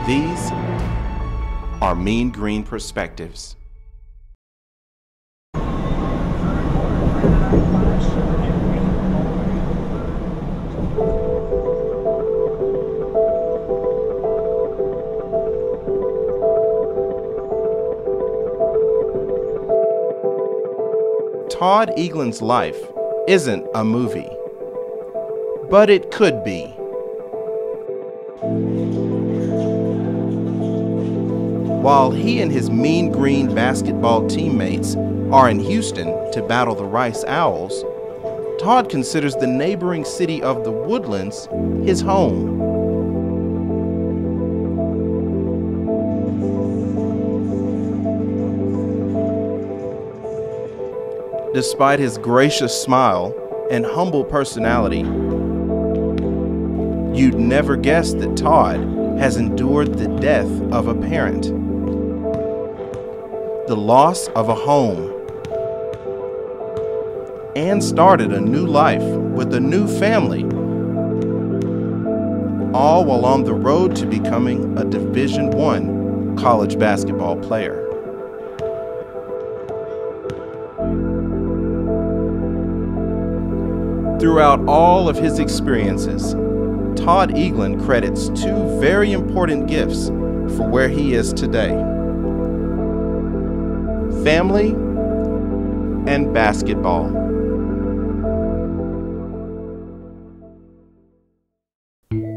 These are Mean Green Perspectives. Todd Eaglin's life isn't a movie, but it could be. While he and his Mean Green basketball teammates are in Houston to battle the Rice Owls, Todd considers the neighboring city of the Woodlands his home. Despite his gracious smile and humble personality, you'd never guess that Todd has endured the death of a parent, the loss of a home, and started a new life with a new family, all while on the road to becoming a Division I college basketball player. Throughout all of his experiences, Todd Eaglin credits two very important gifts for where he is today: family and basketball.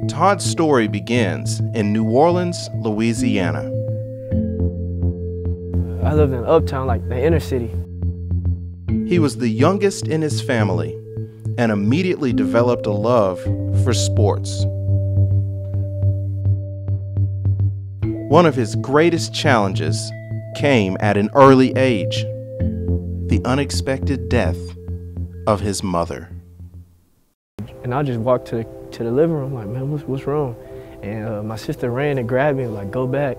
Todd's story begins in New Orleans, Louisiana. I lived in Uptown, like the inner city. He was the youngest in his family and immediately developed a love for sports. One of his greatest challenges came at an early age: the unexpected death of his mother. And I just walked to the living room like, man, what's wrong? And my sister ran and grabbed me and like, go back.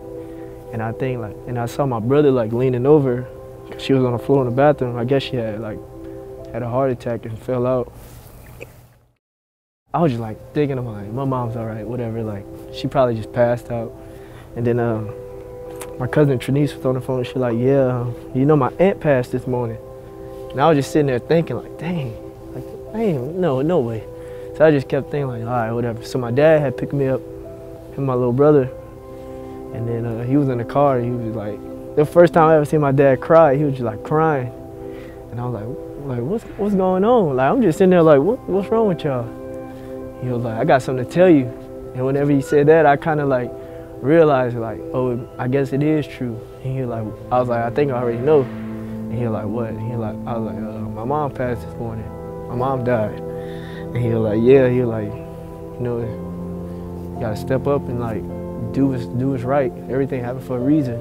And I think like, and I saw my brother like leaning over, 'cause she was on the floor in the bathroom. I guess she had a heart attack and fell out. I was just like thinking, I'm like, my mom's all right, whatever, like she probably just passed out. And then my cousin Trinice was on the phone and she like, yeah, you know my aunt passed this morning. And I was just sitting there thinking like, dang, no way. So I just kept thinking like, all right, whatever. So my dad had picked me up and my little brother, and then he was in the car and he was like, the first time I ever seen my dad cry, he was just like crying. And I was like what's going on? Like I'm just sitting there like, what's wrong with y'all? He was like, I got something to tell you. And whenever he said that, I kind of like realized like, oh, I guess it is true. And he was like, I was like, I think I already know. And he was like, what? And he was like, I was like, my mom passed this morning. My mom died. And he was like, yeah. He was like, you know, you gotta step up and like do what's right. Everything happened for a reason.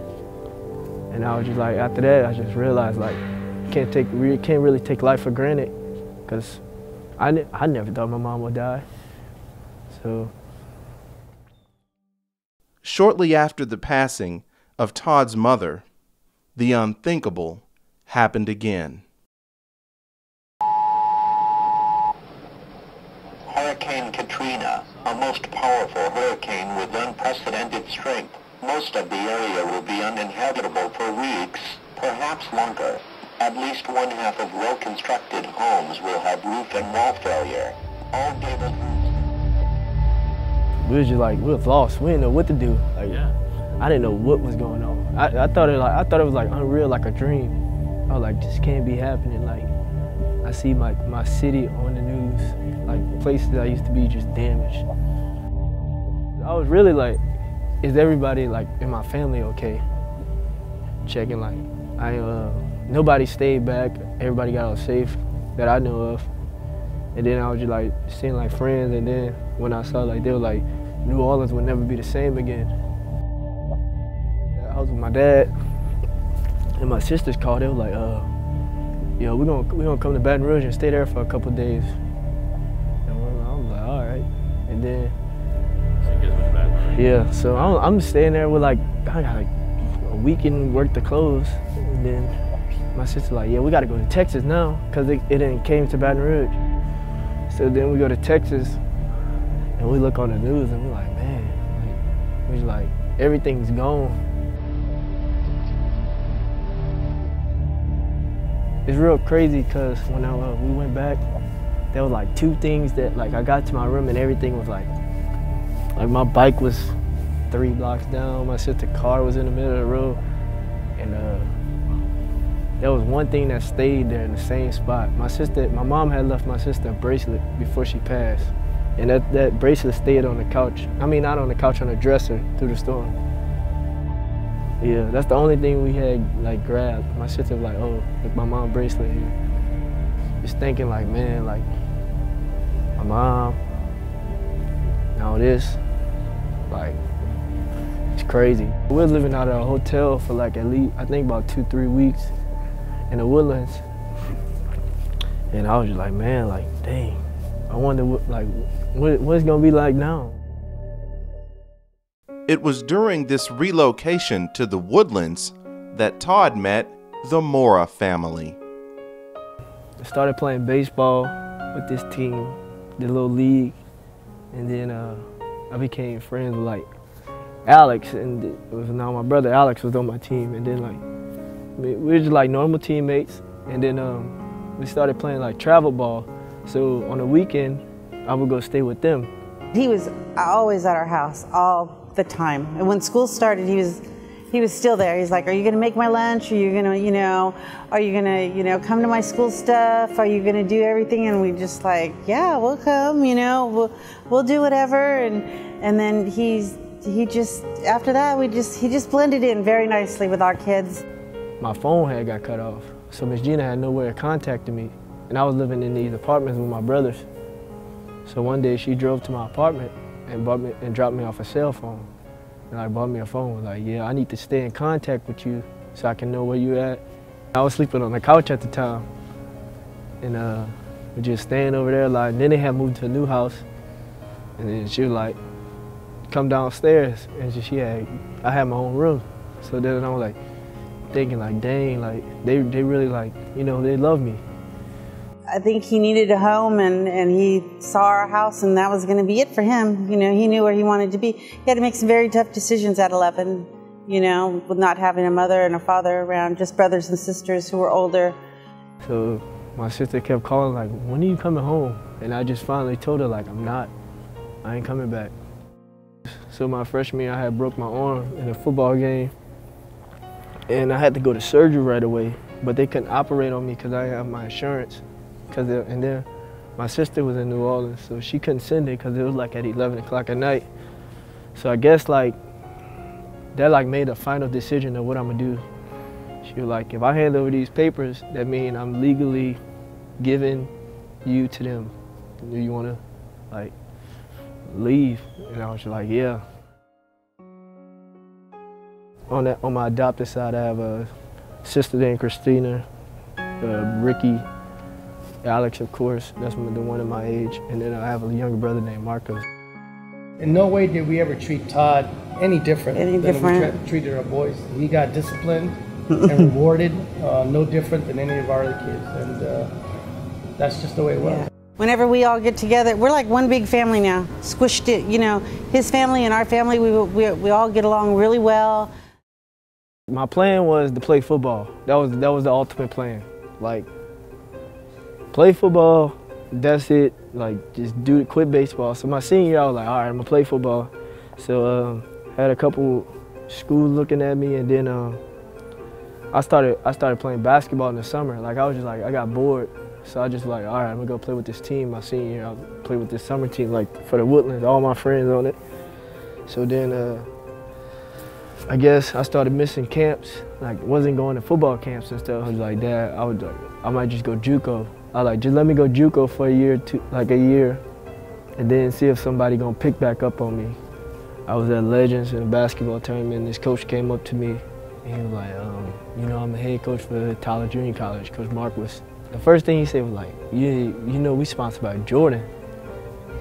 And I was just like, after that, I just realized like, can't really take life for granted, because I never thought my mom would die. So. Shortly after the passing of Todd's mother, the unthinkable happened again. Hurricane Katrina, a most powerful hurricane with unprecedented strength. Most of the area will be uninhabitable for weeks, perhaps longer. At least one half of well-constructed homes will have roof and wall failure. All gable roofs. We was just like, we was lost. We didn't know what to do. Like, I didn't know what was going on. I thought it was like unreal, like a dream. I was like, this can't be happening. Like, I see my city on the news, like places I used to be just damaged. I was really like, is everybody like in my family okay? Checking like, nobody stayed back. Everybody got out safe that I know of. And then I was just like seeing like friends, and then when I saw like they were like, New Orleans would never be the same again. I was with my dad and my sisters called. They were like, yo, we're gonna come to Baton Rouge and stay there for a couple of days. And I was like, all right. And then, so you guys went to Baton Rouge? Yeah, so I'm staying there with like, I got like a weekend worth of clothes. And then my sister like, yeah, we gotta go to Texas now, because it didn't came to Baton Rouge. So then we go to Texas and we look on the news and we're like, man, we like, everything's gone. It's real crazy because when we went back, there was like 2 things that like I got to my room and everything was like my bike was 3 blocks down, my sister's car was in the middle of the road, and there was one thing that stayed there in the same spot. My mom had left my sister a bracelet before she passed, and that bracelet stayed on the couch. I mean, not on the couch, on the dresser through the storm. Yeah, that's the only thing we had like grabbed. My sister was like, oh, look, my mom's bracelet here. Just thinking like, man, like my mom, now this, like, it's crazy. We were living out of a hotel for like at least, I think about 2-3 weeks in the Woodlands. And I was just like, man, like, dang, I wonder what it's gonna be like now. It was during this relocation to the Woodlands that Todd met the Mora family. I started playing baseball with this team, the little league, and then I became friends with like Alex, and it was now my brother Alex was on my team, and then like we were just like normal teammates, and then we started playing like travel ball. So on the weekend, I would go stay with them. He was always at our house all the time, and when school started, he was still there. He's like, are you gonna make my lunch? Are you gonna, are you gonna, come to my school stuff? Are you gonna do everything? And we just like, yeah, we'll come, we'll do whatever. And then he just, after that, he just blended in very nicely with our kids. My phone had got cut off, so Miss Gina had nowhere to contact me, and I was living in these apartments with my brothers. So one day she drove to my apartment and dropped me off a cell phone. And I bought me a phone. Was like, yeah, I need to stay in contact with you so I can know where you're at. I was sleeping on the couch at the time, and we're just staying over there. Like, and then they had moved to a new house, and then she was like, come downstairs, and I had my own room. So then I was like thinking like, dang, like they really like, they love me. I think he needed a home, and he saw our house, and that was going to be it for him. He knew where he wanted to be. He had to make some very tough decisions at 11, with not having a mother and a father around, just brothers and sisters who were older. So my sister kept calling like, when are you coming home? And I just finally told her like, I ain't coming back. So my freshman year, I had broke my arm in a football game, and I had to go to surgery right away, but they couldn't operate on me because I didn't have my insurance. And then my sister was in New Orleans, so she couldn't send it because it was like at 11 o'clock at night. So I guess like that like made a final decision of what I'm gonna do. She was like, if I hand over these papers, that means I'm legally giving you to them. Do you wanna like leave? And I was just like, yeah. On my adopted side, I have a sister named Christina, Ricky, Alex, of course, that's the one of my age, and then I have a younger brother named Marcos. In no way did we ever treat Todd any different than we treated our boys. He got disciplined and rewarded, no different than any of our other kids, and that's just the way it was. Yeah. Whenever we all get together, we're like one big family now, squished it, his family and our family, we all get along really well. My plan was to play football. That was the ultimate plan. Like, play football, that's it. Like, just quit baseball. So my senior year, I was like, all right, I'm gonna play football. So had a couple schools looking at me, and then I started playing basketball in the summer. Like, I was just like, I got bored. So I just like, all right, I'm gonna go play with this team. My senior year, I'll play with this summer team, like for the Woodlands, all my friends on it. So then I guess I started missing camps. Like, wasn't going to football camps and stuff. I was like, Dad, I might just go JUCO. I was like, just let me go JUCO for a year, and then see if somebody gonna pick back up on me. I was at Legends in a basketball tournament, and this coach came up to me, and he was like, I'm the head coach for Tyler Junior College, Coach Marquis. The first thing he said was like, we sponsored by Jordan.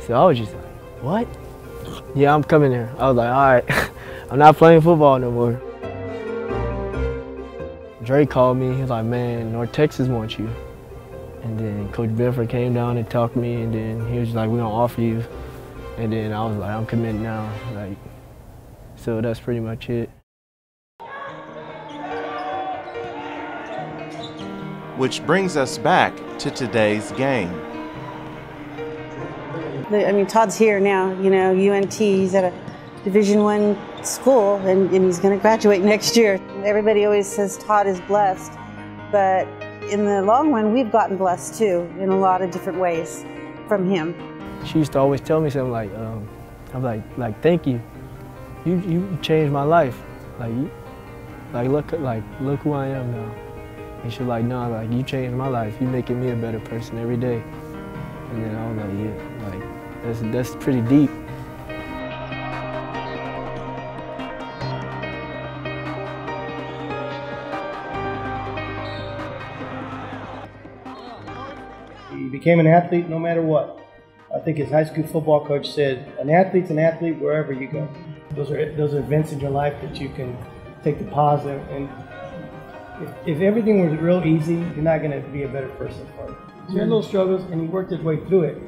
So I was just like, what? Yeah, I'm coming there. I was like, all right, I'm not playing football no more. Dre called me, he was like, man, North Texas wants you. And then Coach Benford came down and talked to me, and then he was like, we're gonna offer you. And then I was like, I'm committed now. Like, So that's pretty much it. Which brings us back to today's game. I mean, Todd's here now, you know, UNT, he's at a Division I school, and he's going to graduate next year. Everybody always says Todd is blessed, but in the long run, we've gotten blessed too, in a lot of different ways from him. She used to always tell me something like, I'm like, thank you. You changed my life. Look who I am now. And she's like, no, like, you changed my life. You making me a better person every day. And then I was like, yeah, like, that's pretty deep. He became an athlete no matter what. I think his high school football coach said, an athlete's an athlete wherever you go. Those are events in your life that you can take the positive, and if everything was real easy, you're not going to be a better person for it. So he had little struggles, and he worked his way through it.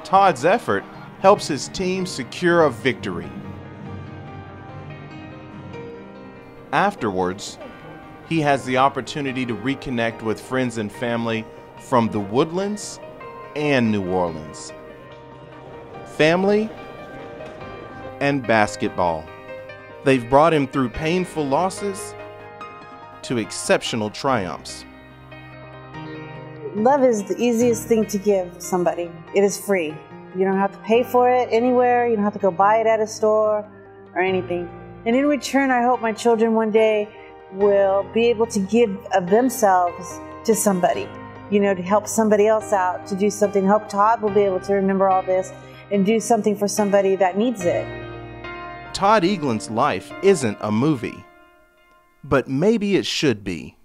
Todd's effort helps his team secure a victory. Afterwards, he has the opportunity to reconnect with friends and family from the Woodlands and New Orleans. Family and basketball. They've brought him through painful losses to exceptional triumphs. Love is the easiest thing to give somebody. It is free. You don't have to pay for it anywhere. You don't have to go buy it at a store or anything. And in return, I hope my children one day will be able to give of themselves to somebody, you know, to help somebody else out, to do something. I hope Todd will be able to remember all this and do something for somebody that needs it. Todd Eaglin's life isn't a movie, but maybe it should be.